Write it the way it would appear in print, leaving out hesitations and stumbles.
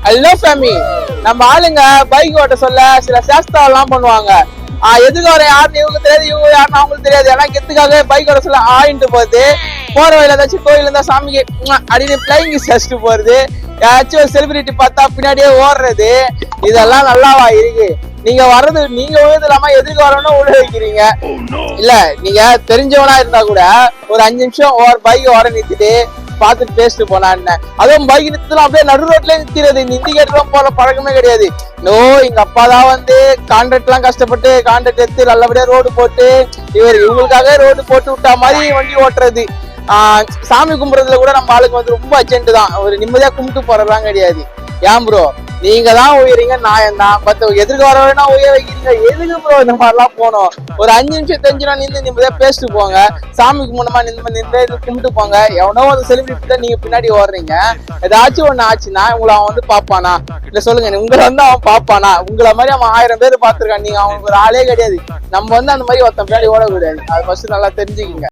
Hello ஃபேமி, நம்ம ஆளுங்க bike ஓட்ட சொல்ல சில சேஷ்டா எல்லாம் பண்ணுவாங்க. எதுக்கு வர யாருன்னு இவங்க தெரியாது, இவங்க யாருன்னு அவங்களுக்கு தெரியாது. ஏன்னா கெத்துக்காக பைக் ஓட்ட சொல்ல ஆயிட்டு போகுது. போற வழியில ஏதாச்சும் கோயில் இருந்தா சாமிக்கு அப்படின்னு பிளைங் வச்சுட்டு போறது, ஏதாச்சும் ஒரு செலிபிரிட்டி பார்த்தா பின்னாடியே ஓடுறது, இதெல்லாம் நல்லாவா இருக்கு? நீங்க வர்றது நீங்க உழுது இல்லாம எதுக்கு வரணும்னு உள்ள வைக்கிறீங்க. இல்ல நீங்க தெரிஞ்சவனா இருந்தா கூட ஒரு 5 நிமிஷம் ஒரு பைக் வர நிறுத்திட்டு பாத்துட்டு பேசிட்டு போனான்னு. அதுவும் பைக் நிறுத்தலாம் அப்படியே நடு ரோட்லயே நிறுத்திடுறது. இந்த இண்டிகேட்டர்லாம் போல பழக்கமே கிடையாது. நோ, எங்க அப்பா தான் வந்து கான்ட்ராக்ட் எல்லாம் கஷ்டப்பட்டு கான்ட்ராக்ட் எடுத்து நல்லபடியா ரோடு போட்டு இவங்களுக்காக ரோடு போட்டு விட்டா மாதிரி வண்டி ஓட்டுறது. சாமி கும்பிடுறதுல கூட நம்ம ஆளுக்கு வந்து ரொம்ப அர்ஜென்ட் தான். ஒரு நிம்மதியா கும்பிட்டு போறதுலாம் கிடையாது. ஏன் ப்ரோ, நீங்க தான் உயரீங்க, நான் தான் எதிர்க்க வர வேணா உயர வைக்கிறீங்க. எதுக்கு ப்ரோ இந்த மாதிரிலாம் போனோம்? ஒரு 5 நிமிஷம் தெரிஞ்சுனா நின்று நிம்மதியா பேசிட்டு போங்க. சாமிக்கு முன்னமா நின்று கும்பிட்டு போங்க. எவனோ ஒரு செலிபிரிட்டி நீங்க பின்னாடி ஓடுறீங்க. ஏதாச்சும் ஒண்ணு ஆச்சுன்னா உங்களை அவன் வந்து பாப்பானா? இல்ல சொல்லுங்க, உங்களை வந்து அவன் பாப்பானா? உங்களை மாதிரி அவன் 1000 பேர் பாத்துருக்கான். நீங்க அவனுக்கு ஒரு ஆளே கிடையாது. நம்ம வந்து அந்த மாதிரி ஒருத்தன் பின்னாடி ஓட கிடையாது. அது ஃபர்ஸ்ட் நல்லா தெரிஞ்சுக்கிங்க.